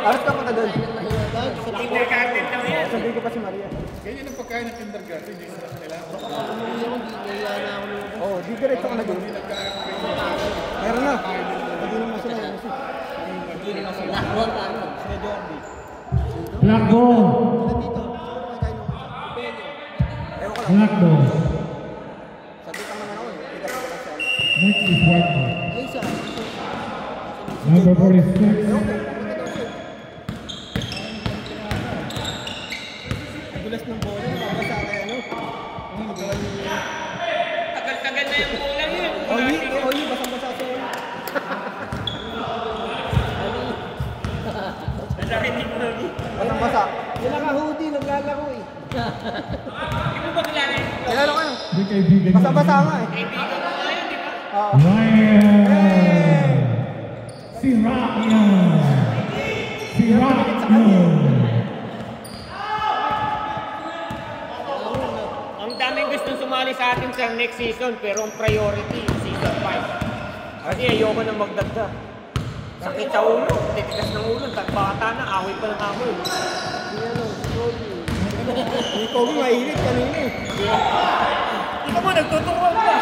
Aras ka punta doon. Kindergarten daw yan. Sabihin ko pa si Maria. Ganyan ang pagkain ng kindergarten, hindi sila kailangan. Oo, di diretso ka na doon. Meron na. Naginom na sila. Black ball. Black ball. Next is white ball. Number 46. Nagulas ng bola. Nabasa kaya ano. Tagal-tagal na yung bola yun. Oli, basang-basa sa oli. Basang-basa. Yan naka-hoodie, naglalaro eh. Hindi mo ba kilala yun? Kilala ko yun. Hindi kaibigan. Basang-basa nga eh. Kaibigan mo nga yun, di ba? Oo. Ryan! Si Ryan! Si Ryan! Ang daming gustong sumali sa atin sa next season, pero ang priority, season 5. Kasi ayoko na magdagdag. Sakit sa ulo, titigas ng ulo, tagbata na, away pa ng amoy. Hindi ko mainit kanina eh. Ito mo, nagtutuwa pa.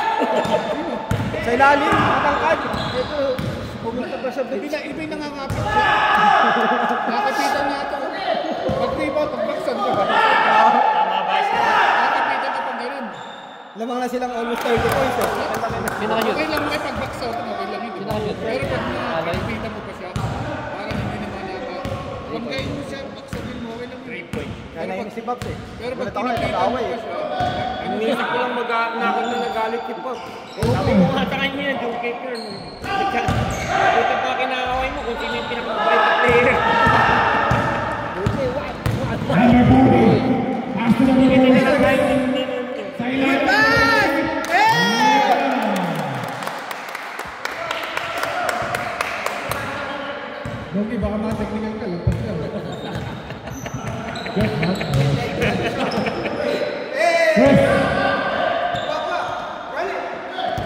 Sa ilalim, matangkad. Ito, pumunta pa siya doon. Ibig nangangapit siya. Nakapitan na ito. Pag-rebound, pag-baksan ka ba? Tama ba siya? Nakapitan ka pag ganun. Lamang na silang almost 30 points eh. Okay lang mo ay pag-baksan, okay lang yun. Pero pag nakapitan mo pa siya, parang hindi naman naka. Pag kayo mo siya, baksanin mo, okay lang yun. 3 points. Kaya nainis si Babs eh. Pero pag Balita ko na, pinapitan mo nag-away pa eh. siya, Inisip ko lang nakot na nagalit si Pop. Sabi ko nga sa kanya, yung kicker. Buti pa kinakaway mo kung sino yung pinaka-mabait na player. Number 40. Pass to the Hindi number nila 46. kahit Sa ilalim. Dogi, baka mga technical ka, lupas lang. Just not. Chris.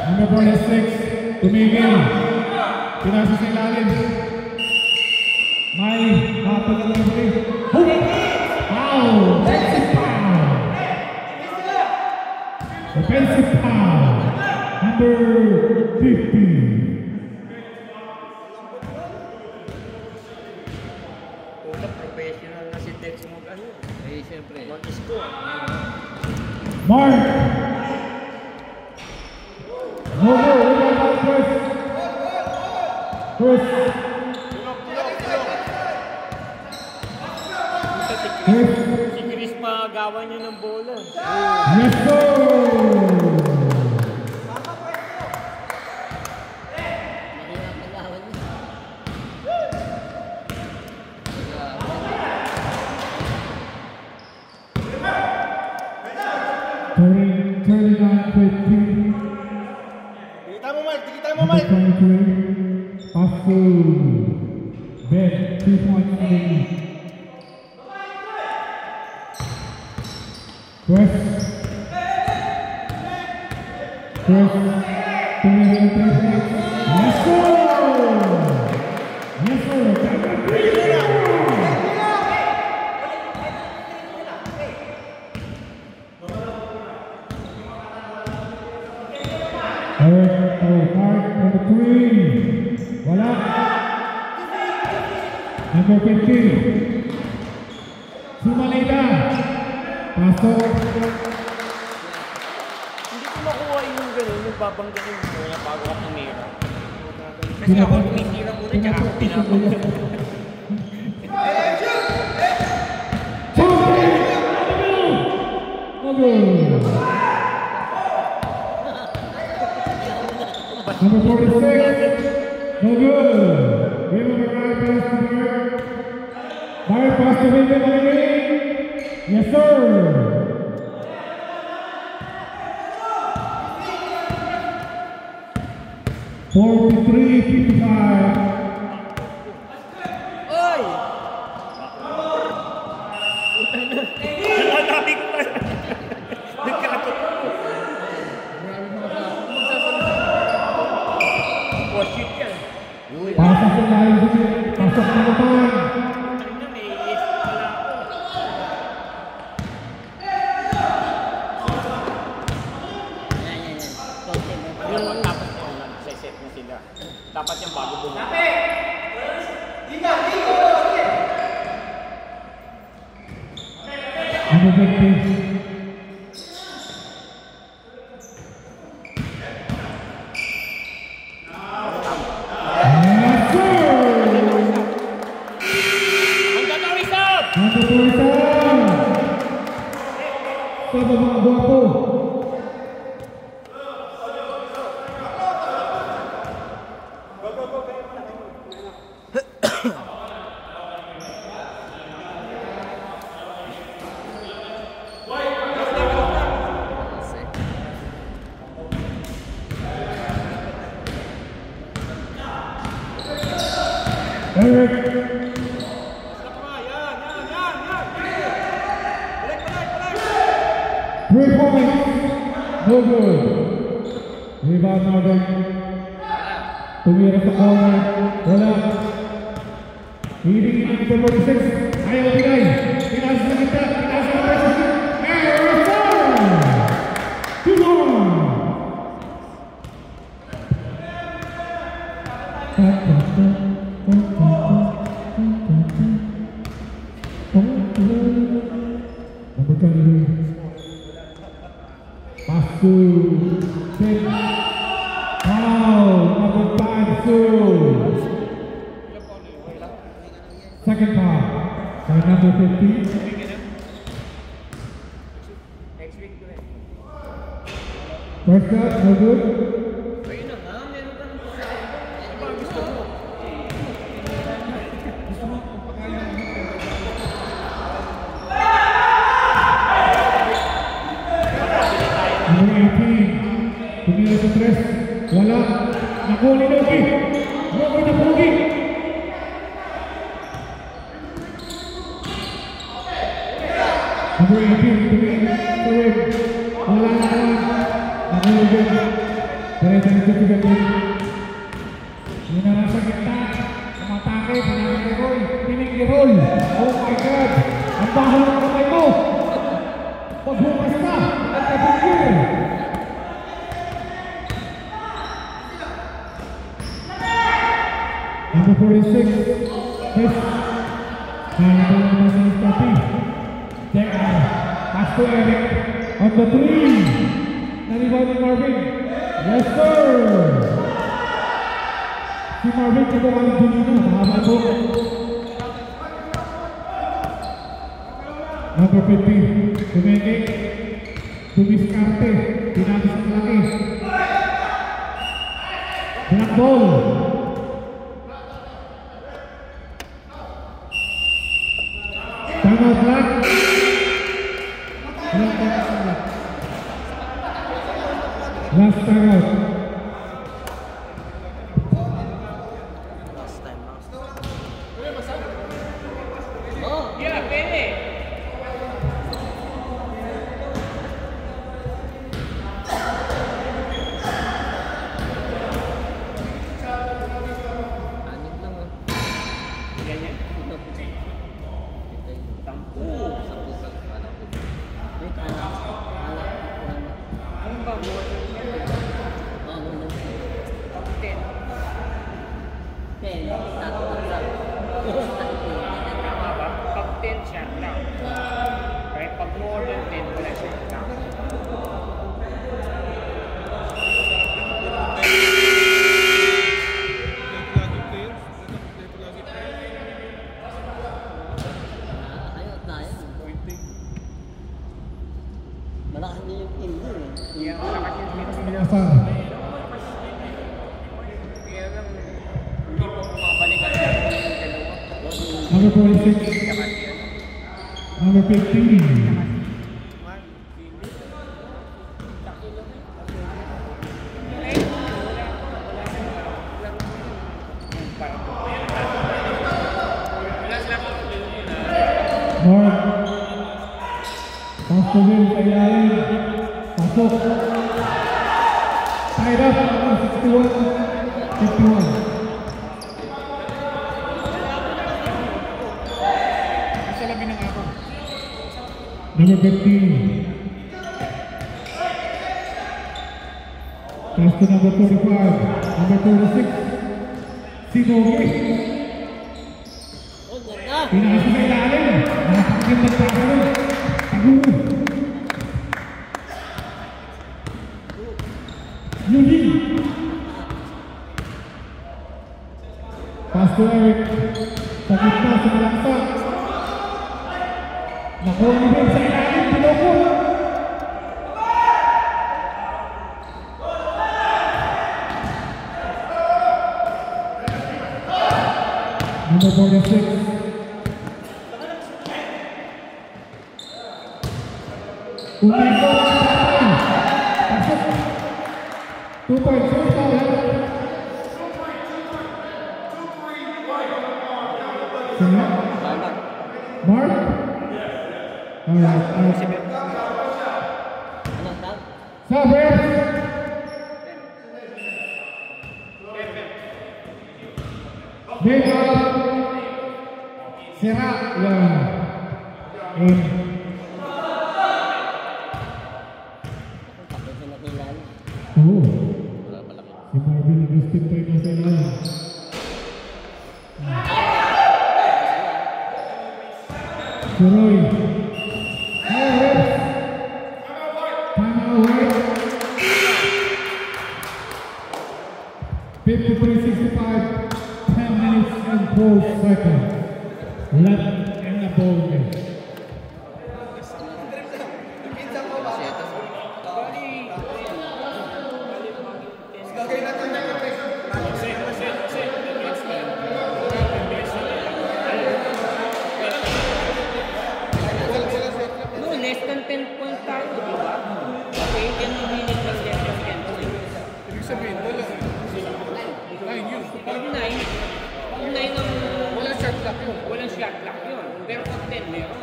Number 46. Tumigil. Pinasa sa ilalim. May mapagal na rin. Foul! Defensive foul! Defensive foul! Number 50. professional na si Tex mo ano. Eh, siyempre. Mag-score. Mark! No, first. First. Si Chris magawa niya ng bola. Yes, sir! Tikita mo, Mark! Tikita mo, Mark! Passo. Ben, 2 points for the lead. Press. Tumigil ang 3 points. Yes, sir! Yes, sir! Mark, number 3. Wala. Number 50. Sumalida. Pasok. Hindi ko makuha yung gano'n, nagbabangga yung bola bago ako tumira. Kasi ako tumitira muna, tsaka ako pinapangga. Number 46. No good. Give him a right pass to Mark. Mark pass to William Olivier. Yes, sir. $43-55. Oy! Natabi ko pa. Nagkakatot. Oh, shit yan. Pasok sa layo. Pasok na naman. Number 50. Sama mga guwapo. Eric. 3 points. No good. Rebound Northern. Tumira sa corner. Wala. Hiling ang 46. Ayaw bigay. Pinaas na kita. Pinaas na pressure. Come on. Number 20. Pasu, set, foul, number 5, second foul, by number 50. First shot, no good. Tumira sa tres, wala, nakuli Nogi, Nogi na Pogi. Number 18, tumira sa red, wala na nakuli din. Diretso na dito gatin. Yun na nasa gitna, tumatake, pinig ni Roy. Oh my God, ang baho ng kamay mo. Paghukas ka, ang kapagir. Number 46, this number 30. Pass to Eric on the 3. Naribound ni Marvin. Yes sir. Si Marvin kung ang dito na mahaba po. Number 50, Tumeke, Dumiskarte, pinagis ang laki. Black ball. Tama Black. Last time out. Yeah, pwede. Malakas din yung team doon eh. Yeah, malakas yung team. Kaya lang, hindi po bumabalikan sa dalawa. Number 46. Number 15. Mark. Pasok din sa ilalim. Pasok. Tied up. 61-51. Isa labi ng ako. Number 15. Pass to number 45. Number 36. Sinogi. Pinakasok sa ilalim. Nakapagin ng pagkakaroon. Yuli. Pass to Eric. Sa gitna, sa malaksak. Nakuha ni Ben sa ilalim, pinukul. Number 46. Umiko. Pasok. 2 points. Sino? Mark? Alright. Saber. Beka. Sira. Yan. Oh. Si Marvin nag-step pa rin sa ilalim. Si Roy. Time away. 53-65. 10 minutes and 12 seconds left in the ball game. Less than 10 points tayo, di ba? Okay, 10 minutes lang less than 10 points. Ibig sabihin, wala. 9 yun. Pag 9 ang... Walang shot clock yun. Walang shot clock yun. Pero pag 10 meron.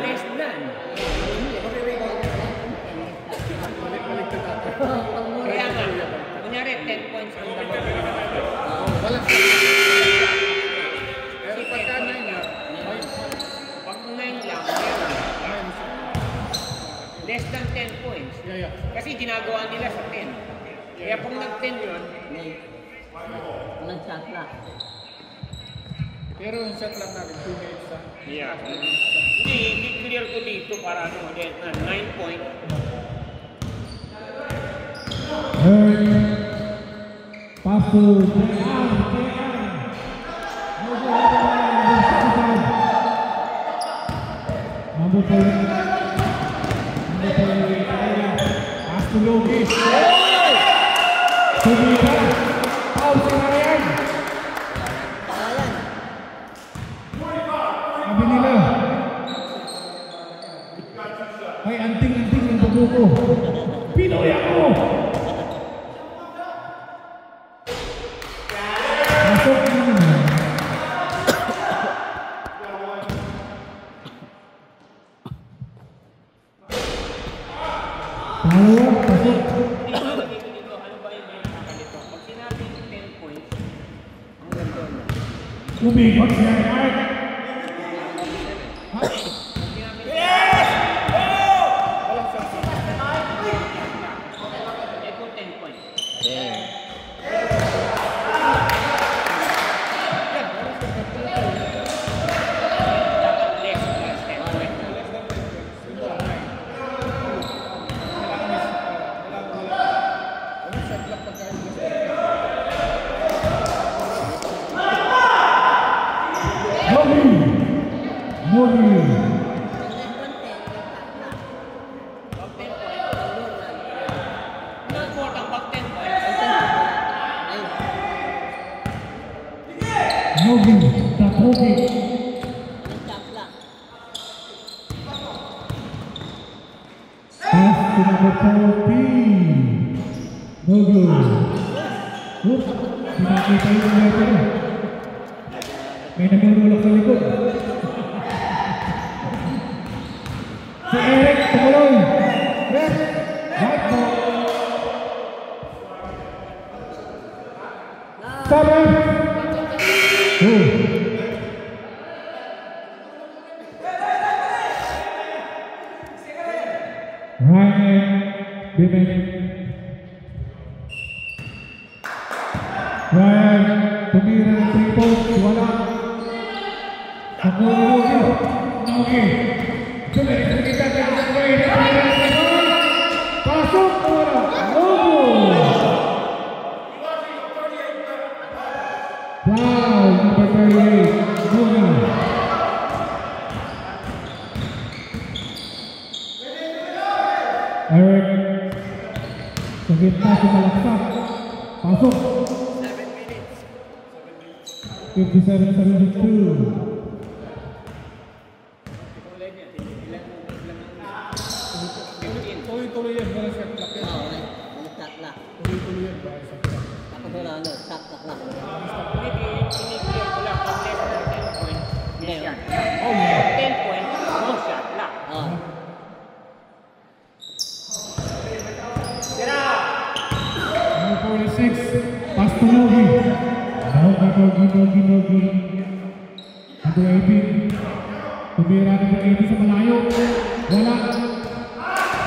Less than. Kaya nga, kunyari 10 points ang dapat. Walang shot clock. Pero pagka 9 na, Pag 9 lang, meron. Less than 10 points. yeah. Kasi ginagawa nila sa 10. Kaya kung nag-10 yun, Pero yung shot lang natin, 2 minutes na. yeah. Hindi clear ko dito para 9 point. Pass to Number 4. Pass to Logi. Sumita. Paul Sinayan. Sabi nila. Ay, anting-anting yung bago ko. Pinoy ako. Pasok naman. Pangalawa, pasok. Dito, ano ba yung may nakakalito? Pag sinabi 10 points, ang ganda na. Umikot siya. Right? May nagululok sa likod. Si Eric tumuloy. Yes. Right po. 7. Ryan Bibig. Ryan tumira ng 3 points. Wala. Ako Nogi. Sulit sa kita sa Roy. Pasok bola. Lobo. Foul number 38. Boga. Eric. Sa gitna si Malaksak. Pasok. 57-72. Tuloy-tuloy yan, wala shot clock yan. Oo, shot clock. Tuloy-tuloy yan, wala shot clock. Tapos wala ano, shot clock lang. Ini-clear ko lang. Pag less than 10 points, Hindi. shot clock. Oh, 10 points, no shot clock. Oo. Number 46, Pastunogi. Nogi. Number 18. Tumira number 18 sa malayo. Wala.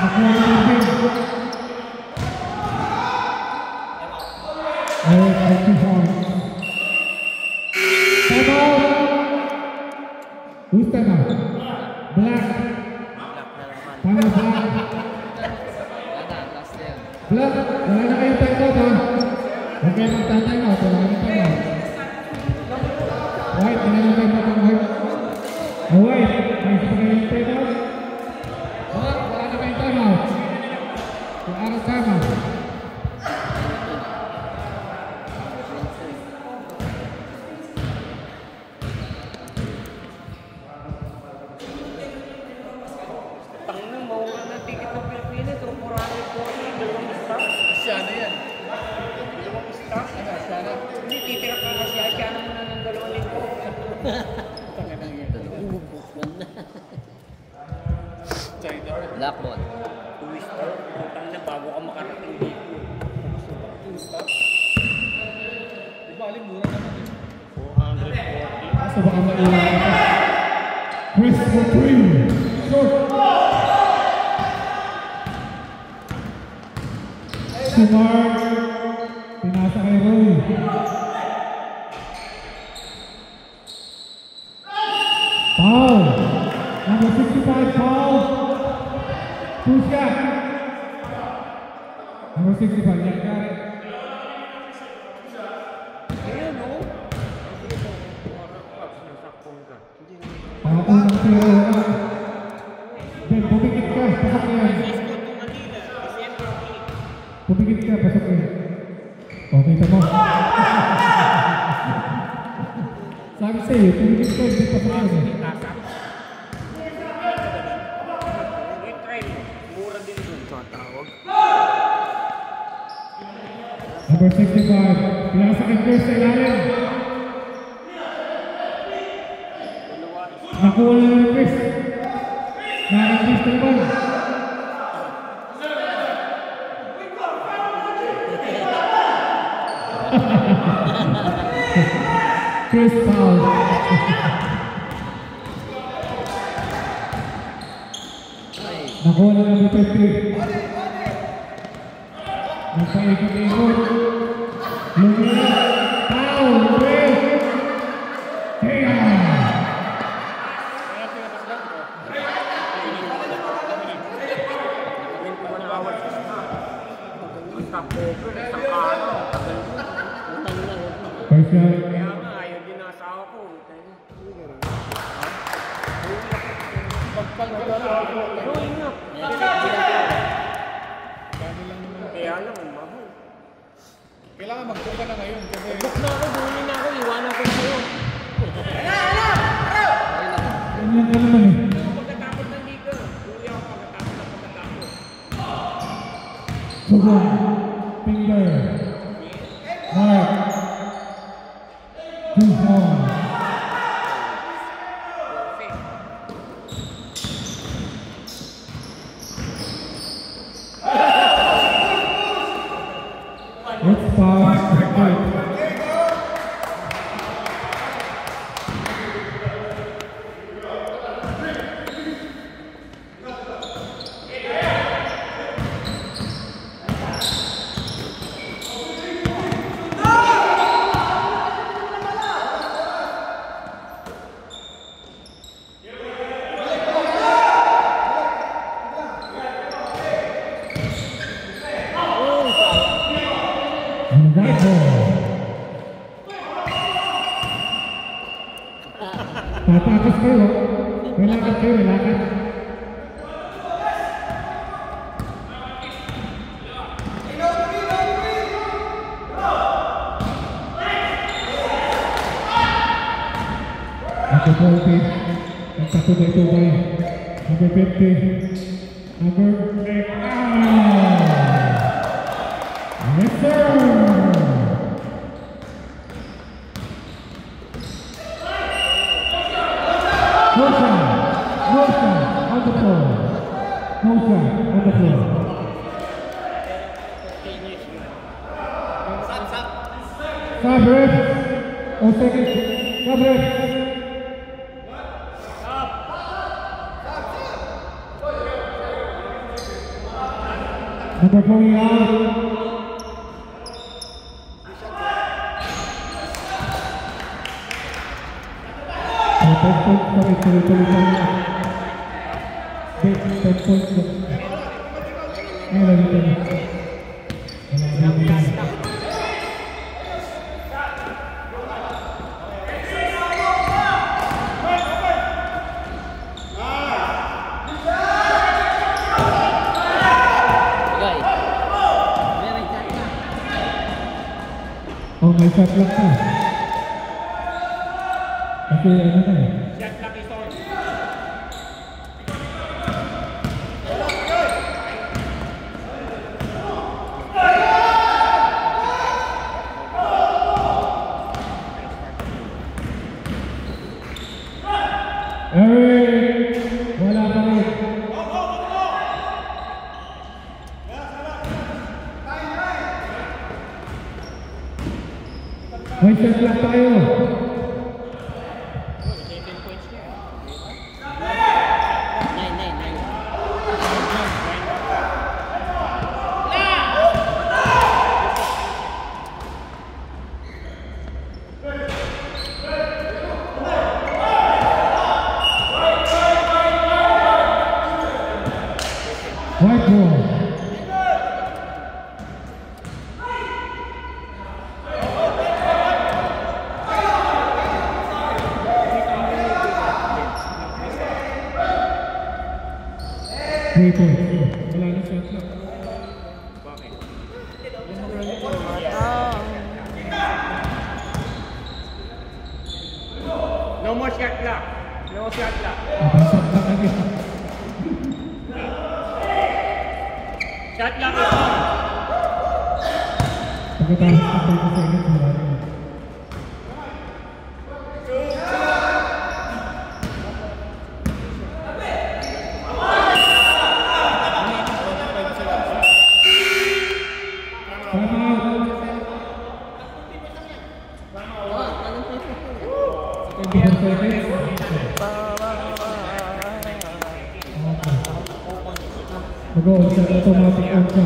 Nakuha number 18. Eric, 54. Time out. Who's time out? Black. Final Black. Black, wala na kayong time out ha. Huwag kayo magta-time out. Wala na time out. White, wala na time out ang White. White, may isa pa kayong time out. Wala na kayong time out. Kung araw sama. Tanginang mawala ng ticket ng Pilipinas. So, 440, dalawang star. Asyana yan. Dalawang star. Ano, asyana? Hindi, titira ka kasi Asiana mo na ng 2 linggo. Tangin ang yan. China. Blackball. 2 star. Putang na bago ka makarating dito. 2 stop. Di ba, aling mura naman yun? 440. Basta baka maiwan ka. Chris for 3. Short. Si Mark. Pinasa kay Roy. Foul. Number 65, foul. Push ka. Number 65, yan ka. Ayan, no? Nasakpong ka. Ako ng tiro. Ben, pumikit ka. Pasok yan. Cisco to Manila, December 8. Pumikit ka. Pasok yan. Okay, tama. Sabi sa'yo, pumikit ka. Hindi pasok yan. Tasak. Wait, try mo. Mura din dun. Tawag. Number 65. Pinasa kay Chris sa ilalim. Nakuha na ng Chris. Nakakabis naman. Chris foul. Nakuha na ng 53. Nagpaikot-ikot. Lumila. Foul. Chris. Kaya. Ang tapover, isang araw. Tagal mo. First shot. Kaya nga, ayaw din ang asawa ko. Rolling up. Kaya lang, mahal. Kailangan mag-book ka na ngayon kasi Book na ako, duli na ako, iwanan ko sa'yo. Ganyan ka naman eh. Pagkatapos ng liga, duli ako pagkatapos. Sugon. Finger. Mark. 2-4. It's fast. Tatakas kayo. May lakad kayo, may lakad. Number 40, nagpatubay-tubay. Number 50, number 8. Yes, sir! No shot on the floor. No shot on the floor. Sub ref. O second. Sub ref. Number 40 out. Tuloy-tuloy pa rin. 10 points lang. Ay, lagi ka na. Oh, may shot lang ka. Kasi ano na eh. Shot clock is on. Eric! Wala pa rin. May shot lang tayo. 11 points niya. 9-9. White ball. Wala na shot lang. No more shot clock. No shot clock. Shot lang agad. Shot clock is on. Pagkatapos ng 30 seconds, wala na. Mag-on siya, automatic on siya.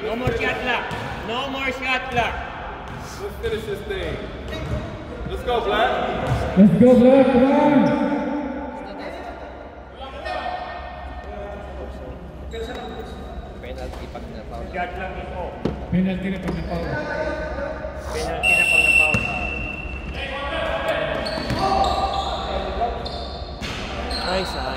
No more shot clock. No more shot clock. Let's finish this thing. Let's go, Black. Let's go, Black, come on! Shot clock is off. Penalty na pag na-foul. Penalty na pag na-foul. Ay, sayang.